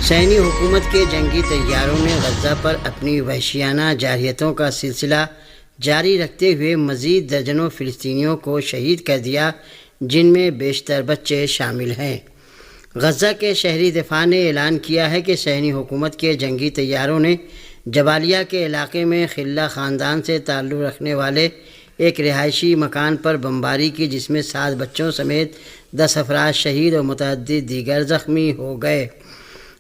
صہیونی حکومت کے جنگی طیاروں نے غزہ پر اپنی وحشیانہ جارحیتوں کا سلسلہ جاری رکھتے ہوئے مزید درجنوں فلسطینیوں کو شہید کر دیا، جن میں بیشتر بچے شامل ہیں۔ غزہ کے شہری دفاع نے اعلان کیا ہے کہ صہیونی حکومت کے جنگی طیاروں نے جبالیہ کے علاقے میں خلہ خاندان سے تعلق رکھنے والے ایک رہائشی مکان پر بمباری کی، جس میں 7 بچوں سمیت 10 افراد شہید اور متعدد دیگر زخمی ہو گئے۔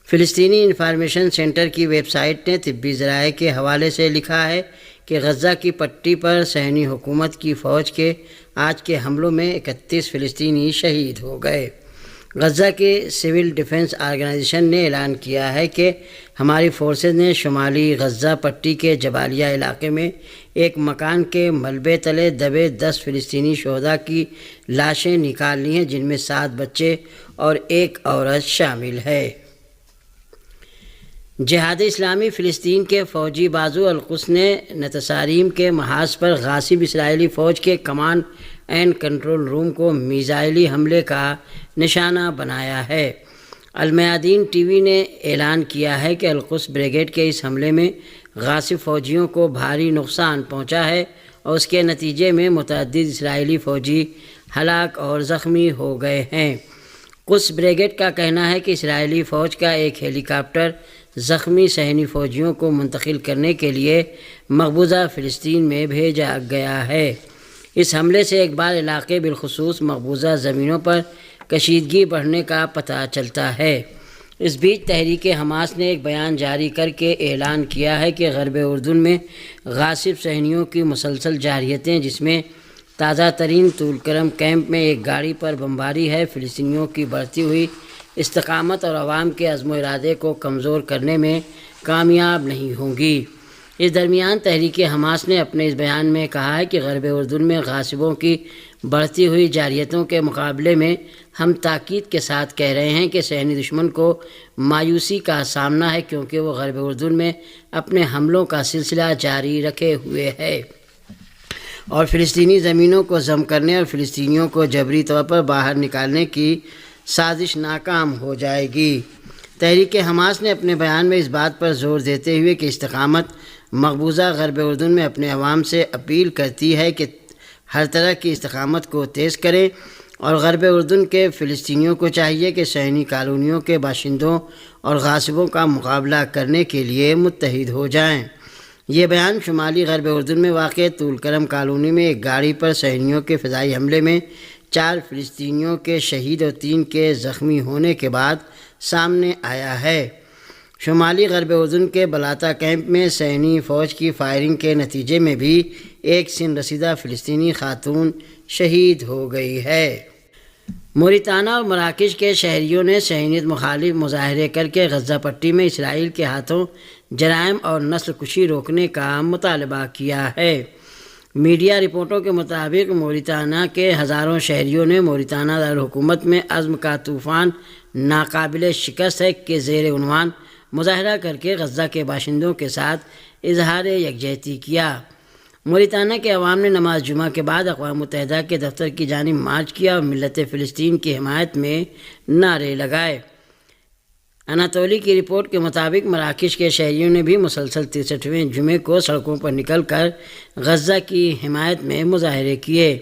فلسطینی انفارمیشن سینٹر کی ویب سائٹ نے طبی ذرائع کے حوالے سے لکھا ہے کہ غزہ کی پٹی پر صہیونی حکومت کی فوج کے آج کے حملوں میں 31 فلسطینی شہید ہو گئے۔ غزہ کے سول ڈیفنس آرگنائزیشن نے اعلان کیا ہے کہ ہماری فورسز نے شمالی غزہ پٹی کے جبالیہ علاقے میں ایک مکان کے ملبے تلے دبے 10 فلسطینی شہداء کی لاشیں نکال لی ہیں، جن میں 7 بچے اور 1 عورت شامل ہے۔ جہاد اسلامی فلسطین کے فوجی بازو القدس نے نتصاریم کے محاذ پر غاصب اسرائیلی فوج کے کمانڈ اینڈ کنٹرول روم کو میزائلی حملے کا نشانہ بنایا ہے۔ المیادین ٹی وی نے اعلان کیا ہے کہ القدس بریگیڈ کے اس حملے میں غاصب فوجیوں کو بھاری نقصان پہنچا ہے اور اس کے نتیجے میں متعدد اسرائیلی فوجی ہلاک اور زخمی ہو گئے ہیں۔ قدس بریگیڈ کا کہنا ہے کہ اسرائیلی فوج کا ایک ہیلی کاپٹر زخمی صہیونی فوجیوں کو منتقل کرنے کے لیے مقبوضہ فلسطین میں بھیجا گیا ہے۔ اس حملے سے ایک بار علاقے بالخصوص مقبوضہ زمینوں پر کشیدگی بڑھنے کا پتہ چلتا ہے۔ اس بیچ تحریک حماس نے ایک بیان جاری کر کے اعلان کیا ہے کہ غرب اردن میں غاصب صہیونیوں کی مسلسل جارحیتیں، جس میں تازہ ترین طول کرم کیمپ میں ایک گاڑی پر بمباری ہے، فلسطینیوں کی بڑھتی ہوئی استقامت اور عوام کے عزم و ارادے کو کمزور کرنے میں کامیاب نہیں ہوں گی۔ اس درمیان تحریک حماس نے اپنے اس بیان میں کہا ہے کہ غرب اردن میں غاصبوں کی بڑھتی ہوئی جارحیتوں کے مقابلے میں ہم تاکید کے ساتھ کہہ رہے ہیں کہ صہیونی دشمن کو مایوسی کا سامنا ہے، کیونکہ وہ غرب اردن میں اپنے حملوں کا سلسلہ جاری رکھے ہوئے ہے اور فلسطینی زمینوں کو ضم کرنے اور فلسطینیوں کو جبری طور پر باہر نکالنے کی سازش ناکام ہو جائے گی۔ تحریک حماس نے اپنے بیان میں اس بات پر زور دیتے ہوئے کہ استقامت مقبوضہ غرب اردن میں اپنے عوام سے اپیل کرتی ہے کہ ہر طرح کی استقامت کو تیز کریں اور غرب اردن کے فلسطینیوں کو چاہیے کہ صہیونی کالونیوں کے باشندوں اور غاصبوں کا مقابلہ کرنے کے لیے متحد ہو جائیں۔ یہ بیان شمالی غرب اردن میں واقع طول کرم کالونی میں ایک گاڑی پر صہیونیوں کے فضائی حملے میں 4 فلسطینیوں کے شہید اور 3 کے زخمی ہونے کے بعد سامنے آیا ہے۔ شمالی غرب اردن کے بلاتا کیمپ میں صہیونی فوج کی فائرنگ کے نتیجے میں بھی ایک سن رسیدہ فلسطینی خاتون شہید ہو گئی ہے۔ موریتانہ اور مراکش کے شہریوں نے صہیونیت مخالف مظاہرے کر کے غزہ پٹی میں اسرائیل کے ہاتھوں جرائم اور نسل کشی روکنے کا مطالبہ کیا ہے۔ میڈیا رپورٹوں کے مطابق موریتانہ کے ہزاروں شہریوں نے موریتانہ دارالحکومت میں عزم کا طوفان ناقابل شکست ہے کے زیر عنوان مظاہرہ کر کے غزہ کے باشندوں کے ساتھ اظہار یکجہتی کیا۔ موریتانہ کے عوام نے نماز جمعہ کے بعد اقوام متحدہ کے دفتر کی جانب مارچ کیا اور ملت فلسطین کی حمایت میں نعرے لگائے۔ اناتولی کی رپورٹ کے مطابق مراکش کے شہریوں نے بھی مسلسل 63ویں جمعے کو سڑکوں پر نکل کر غزہ کی حمایت میں مظاہرے کیے۔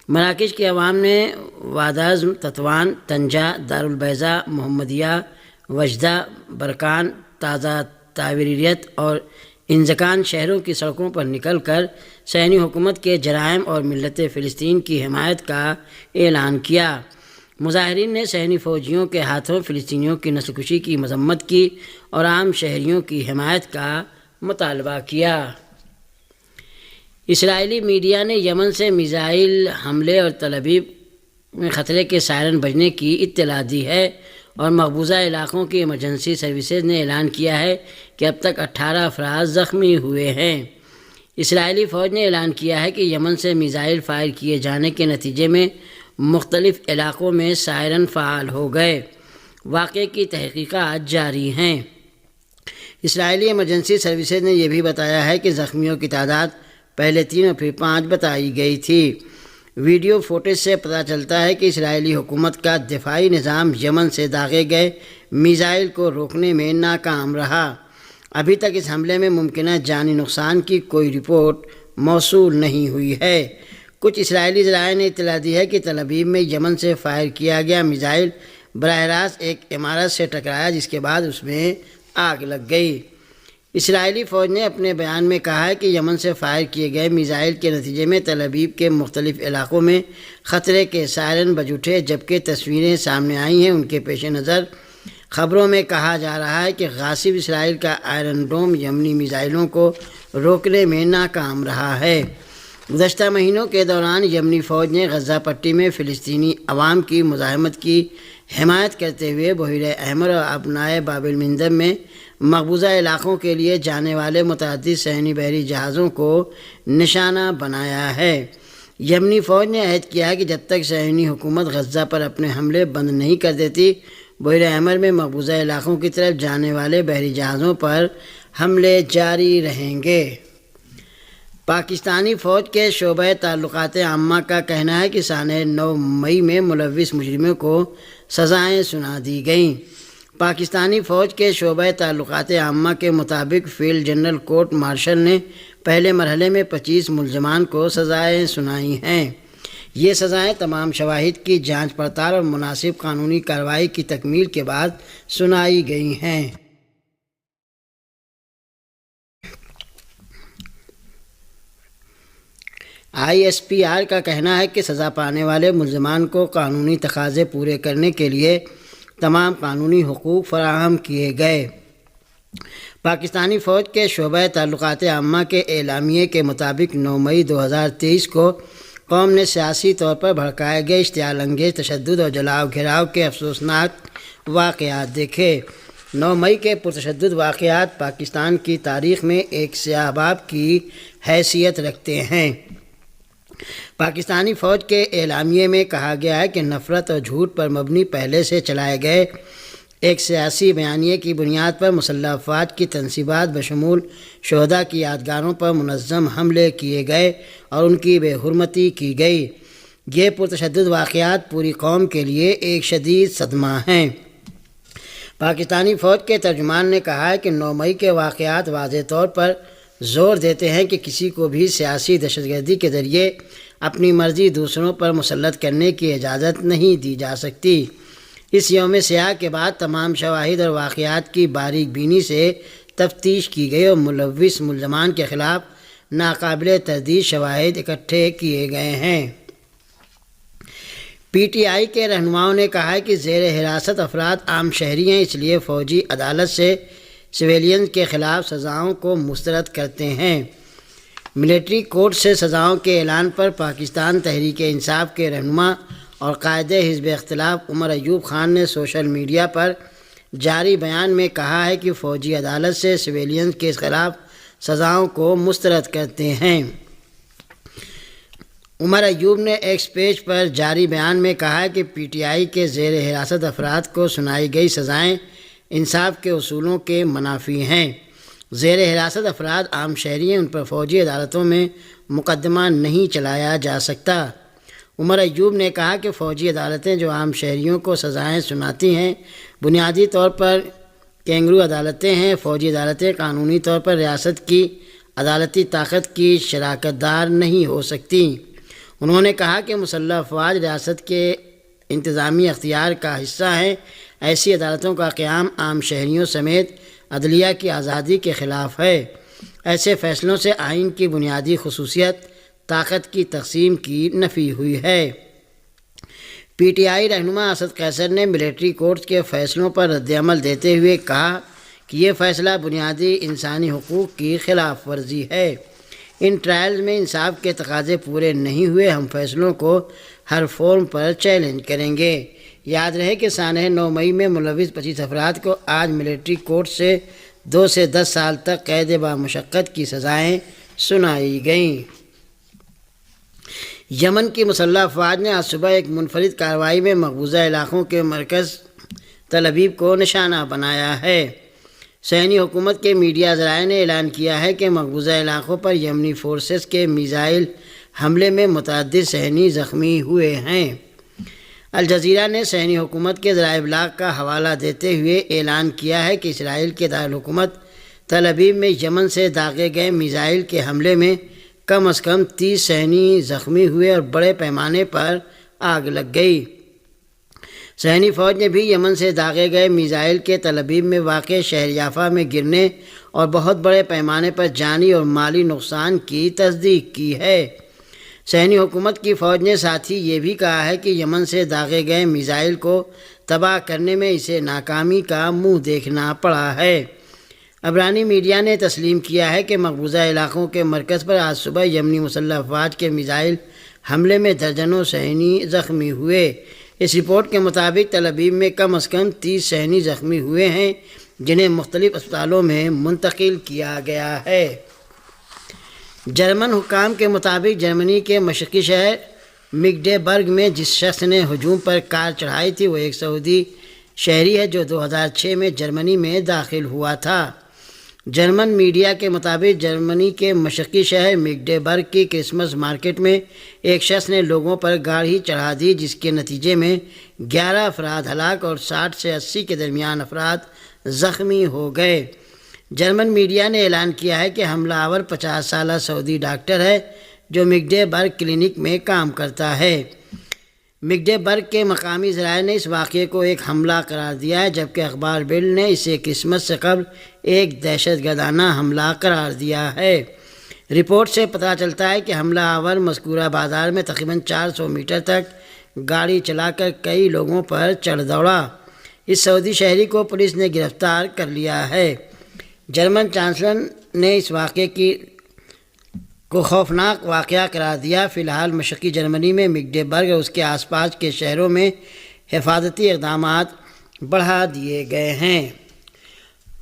مراکش کے عوام نے وادازم، تطوان، طنجہ، دارالبیضاء، محمدیہ، وجدہ، برکان، تازہ تعویریت اور انزکان شہروں کی سڑکوں پر نکل کر صہیونی حکومت کے جرائم اور ملت فلسطین کی حمایت کا اعلان کیا۔ مظاہرین نے صہیونی فوجیوں کے ہاتھوں فلسطینیوں کی نسل کشی کی مذمت کی اور عام شہریوں کی حمایت کا مطالبہ کیا۔ اسرائیلی میڈیا نے یمن سے میزائل حملے اور تل ابیب میں خطرے کے سائرن بجنے کی اطلاع دی ہے اور مقبوضہ علاقوں کی ایمرجنسی سروسز نے اعلان کیا ہے کہ اب تک 18 افراد زخمی ہوئے ہیں۔ اسرائیلی فوج نے اعلان کیا ہے کہ یمن سے میزائل فائر کیے جانے کے نتیجے میں مختلف علاقوں میں سائرن فعال ہو گئے۔ واقعے کی تحقیقات جاری ہیں۔ اسرائیلی ایمرجنسی سروسز نے یہ بھی بتایا ہے کہ زخمیوں کی تعداد پہلے 3 اور پھر 5 بتائی گئی تھی۔ ویڈیو فوٹیج سے پتہ چلتا ہے کہ اسرائیلی حکومت کا دفاعی نظام یمن سے داغے گئے میزائل کو روکنے میں ناکام رہا۔ ابھی تک اس حملے میں ممکنہ جانی نقصان کی کوئی رپورٹ موصول نہیں ہوئی ہے۔ کچھ اسرائیلی ذرائع نے اطلاع دی ہے کہ تل ابیب میں یمن سے فائر کیا گیا میزائل براہ راست ایک عمارت سے ٹکرایا، جس کے بعد اس میں آگ لگ گئی۔ اسرائیلی فوج نے اپنے بیان میں کہا ہے کہ یمن سے فائر کیے گئے میزائل کے نتیجے میں تل ابیب کے مختلف علاقوں میں خطرے کے سائرن بج اٹھے، جبکہ تصویریں سامنے آئی ہیں۔ ان کے پیش نظر خبروں میں کہا جا رہا ہے کہ غاصب اسرائیل کا آئرن ڈوم یمنی میزائلوں کو روکنے میں ناکام رہا ہے۔ گزشتہ مہینوں کے دوران یمنی فوج نے غزہ پٹی میں فلسطینی عوام کی مزاحمت کی حمایت کرتے ہوئے بحیرہ احمر اور ابنائے باب المندب میں مقبوضہ علاقوں کے لیے جانے والے متعدد صہیونی بحری جہازوں کو نشانہ بنایا ہے۔ یمنی فوج نے عہد کیا ہے کہ جب تک صہیونی حکومت غزہ پر اپنے حملے بند نہیں کر دیتی، بحیرہ احمر میں مقبوضہ علاقوں کی طرف جانے والے بحری جہازوں پر حملے جاری رہیں گے۔ پاکستانی فوج کے شعبہ تعلقات عامہ کا کہنا ہے کہ سانحہ 9 مئی میں ملوث مجرموں کو سزائیں سنا دی گئیں۔ پاکستانی فوج کے شعبہ تعلقات عامہ کے مطابق فیلڈ جنرل کورٹ مارشل نے پہلے مرحلے میں 25 ملزمان کو سزائیں سنائی ہیں۔ یہ سزائیں تمام شواہد کی جانچ پڑتال اور مناسب قانونی کارروائی کی تکمیل کے بعد سنائی گئی ہیں۔ ISPR کا کہنا ہے کہ سزا پانے والے ملزمان کو قانونی تقاضے پورے کرنے کے لیے تمام قانونی حقوق فراہم کیے گئے۔ پاکستانی فوج کے شعبہ تعلقات عامہ کے اعلامیے کے مطابق 9 مئی 2023 کو قوم نے سیاسی طور پر بھڑکائے گئے اشتعال انگیز تشدد اور جلاؤ گھیراؤ کے افسوسناک واقعات دیکھے۔ 9 مئی کے پرتشدد واقعات پاکستان کی تاریخ میں ایک سیاہ باب کی حیثیت رکھتے ہیں۔ پاکستانی فوج کے اعلامیے میں کہا گیا ہے کہ نفرت اور جھوٹ پر مبنی پہلے سے چلائے گئے ایک سیاسی بیانیے کی بنیاد پر مسلح افواج کی تنصیبات بشمول شہداء کی یادگاروں پر منظم حملے کیے گئے اور ان کی بے حرمتی کی گئی۔ یہ پرتشدد واقعات پوری قوم کے لیے ایک شدید صدمہ ہیں۔ پاکستانی فوج کے ترجمان نے کہا ہے کہ 9 مئی کے واقعات واضح طور پر زور دیتے ہیں کہ کسی کو بھی سیاسی دہشت گردی کے ذریعے اپنی مرضی دوسروں پر مسلط کرنے کی اجازت نہیں دی جا سکتی۔ اس یوم سیاہ کے بعد تمام شواہد اور واقعات کی باریک بینی سے تفتیش کی گئی اور ملوث ملزمان کے خلاف ناقابل تردید شواہد اکٹھے کیے گئے ہیں۔ PTI کے رہنماؤں نے کہا ہے کہ زیر حراست افراد عام شہری ہیں، اس لیے فوجی عدالت سے سویلینز کے خلاف سزاؤں کو مسترد کرتے ہیں۔ ملٹری کورٹ سے سزاؤں کے اعلان پر پاکستان تحریک انصاف کے رہنما اور قائد حزب اختلاف عمر ایوب خان نے سوشل میڈیا پر جاری بیان میں کہا ہے کہ فوجی عدالت سے سویلینز کے خلاف سزاؤں کو مسترد کرتے ہیں۔ عمر ایوب نے ایکس پیج پر جاری بیان میں کہا ہے کہ PTI کے زیر حراست افراد کو سنائی گئی سزائیں انصاف کے اصولوں کے منافی ہیں۔ زیر حراست افراد عام شہری ہیں، ان پر فوجی عدالتوں میں مقدمہ نہیں چلایا جا سکتا۔ عمر ایوب نے کہا کہ فوجی عدالتیں جو عام شہریوں کو سزائیں سناتی ہیں بنیادی طور پر کینگرو عدالتیں ہیں۔ فوجی عدالتیں قانونی طور پر ریاست کی عدالتی طاقت کی شراکت دار نہیں ہو سکتی۔ انہوں نے کہا کہ مسلح افواج ریاست کے انتظامی اختیار کا حصہ ہیں۔ ایسی عدالتوں کا قیام عام شہریوں سمیت عدلیہ کی آزادی کے خلاف ہے۔ ایسے فیصلوں سے آئین کی بنیادی خصوصیت طاقت کی تقسیم کی نفی ہوئی ہے۔ PTI رہنما اسد قیصر نے ملٹری کورٹس کے فیصلوں پر رد عمل دیتے ہوئے کہا کہ یہ فیصلہ بنیادی انسانی حقوق کی خلاف ورزی ہے۔ ان ٹرائلز میں انصاف کے تقاضے پورے نہیں ہوئے، ہم فیصلوں کو ہر فورم پر چیلنج کریں گے۔ یاد رہے کہ سانحہ 9 مئی میں ملوث 25 افراد کو آج ملٹری کورٹ سے 2 سے 10 سال تک قید بامشقت کی سزائیں سنائی گئیں۔ یمن کی مسلح افواج نے آج صبح ایک منفرد کارروائی میں مقبوضہ علاقوں کے مرکز تل ابیب کو نشانہ بنایا ہے۔ صہیونی حکومت کے میڈیا ذرائع نے اعلان کیا ہے کہ مقبوضہ علاقوں پر یمنی فورسز کے میزائل حملے میں متعدد صحنی زخمی ہوئے ہیں۔ الجزیرہ نے صحنی حکومت کے ذرائع ابلاغ کا حوالہ دیتے ہوئے اعلان کیا ہے کہ اسرائیل کے دارالحکومت تل ابیب میں یمن سے داغے گئے میزائل کے حملے میں کم از کم 30 صحنی زخمی ہوئے اور بڑے پیمانے پر آگ لگ گئی۔ صحنی فوج نے بھی یمن سے داغے گئے میزائل کے تل ابیب میں واقع شہر یافا میں گرنے اور بہت بڑے پیمانے پر جانی اور مالی نقصان کی تصدیق کی ہے۔ صحنی حکومت کی فوج نے ساتھ ہی یہ بھی کہا ہے کہ یمن سے داغے گئے میزائل کو تباہ کرنے میں اسے ناکامی کا منہ دیکھنا پڑا ہے۔ عبرانی میڈیا نے تسلیم کیا ہے کہ مقبوضہ علاقوں کے مرکز پر آج صبح یمنی مسلح افواج کے میزائل حملے میں درجنوں صحنی زخمی ہوئے۔ اس رپورٹ کے مطابق تل ابیب میں کم از کم 30 صحنی زخمی ہوئے ہیں جنہیں مختلف اسپتالوں میں منتقل کیا گیا ہے۔ جرمن حکام کے مطابق جرمنی کے مشرقی شہر مگڈیبرگ میں جس شخص نے ہجوم پر کار چڑھائی تھی وہ ایک سعودی شہری ہے جو 2006 میں جرمنی میں داخل ہوا تھا۔ جرمن میڈیا کے مطابق جرمنی کے مشرقی شہر مگڈیبرگ کی کرسمس مارکیٹ میں ایک شخص نے لوگوں پر گاڑی چڑھا دی جس کے نتیجے میں 11 افراد ہلاک اور 60 سے 80 کے درمیان افراد زخمی ہو گئے۔ جرمن میڈیا نے اعلان کیا ہے کہ حملہ آور 50 سالہ سعودی ڈاکٹر ہے جو مگڈیبرگ کلینک میں کام کرتا ہے۔ مگڈیبرگ کے مقامی ذرائع نے اس واقعے کو ایک حملہ قرار دیا ہے جبکہ اخبار بلڈ نے اسے کرسمس سے قبل ایک دہشت گردانہ حملہ قرار دیا ہے۔ رپورٹ سے پتہ چلتا ہے کہ حملہ آور مذکورہ بازار میں تقریباً 400 میٹر تک گاڑی چلا کر کئی لوگوں پر چڑھ دوڑا۔ اس سعودی شہری کو پولیس نے گرفتار کر لیا ہے۔ جرمن چانسلر نے اس واقعے کو خوفناک واقعہ قرار دیا۔ فی الحال مشرقی جرمنی میں مگڈیبرگ اور اس کے آس پاس کے شہروں میں حفاظتی اقدامات بڑھا دیے گئے ہیں۔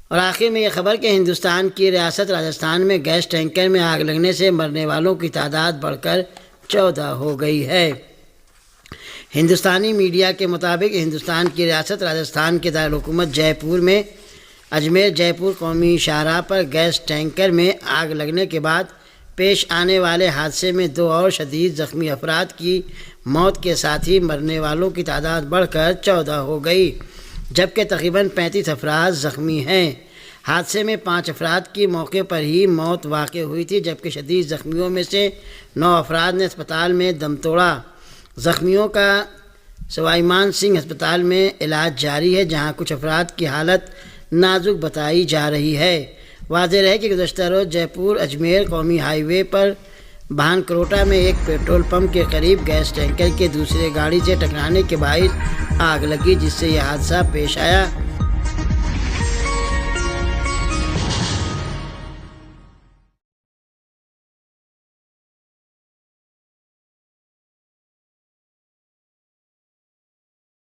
اور آخر میں یہ خبر کہ ہندوستان کی ریاست راجستھان میں گیس ٹینکر میں آگ لگنے سے مرنے والوں کی تعداد بڑھ کر 14 ہو گئی ہے۔ ہندوستانی میڈیا کے مطابق ہندوستان کی ریاست راجستھان کے دارالحکومت جے پور میں اجمیر جے پور قومی شاہراہ پر گیس ٹینکر میں آگ لگنے کے بعد پیش آنے والے حادثے میں 2 اور شدید زخمی افراد کی موت کے ساتھ ہی مرنے والوں کی تعداد بڑھ کر 14 ہو گئی جبکہ تقریباً 35 افراد زخمی ہیں۔ حادثے میں 5 افراد کی موقع پر ہی موت واقع ہوئی تھی جبکہ شدید زخمیوں میں سے 9 افراد نے اسپتال میں دم توڑا۔ زخمیوں کا سوائی مان سنگھ ہسپتال میں علاج جاری ہے جہاں کچھ افراد کی حالت نازک بتائی جا رہی ہے۔ واضح رہے کہ گزشتہ روز جے پور اجمیر قومی ہائی وے پر بہان کروٹا میں ایک پیٹرول پمپ کے قریب گیس ٹینکر کے دوسرے گاڑی سے ٹکرانے کے باعث آگ لگی جس سے یہ حادثہ پیش آیا۔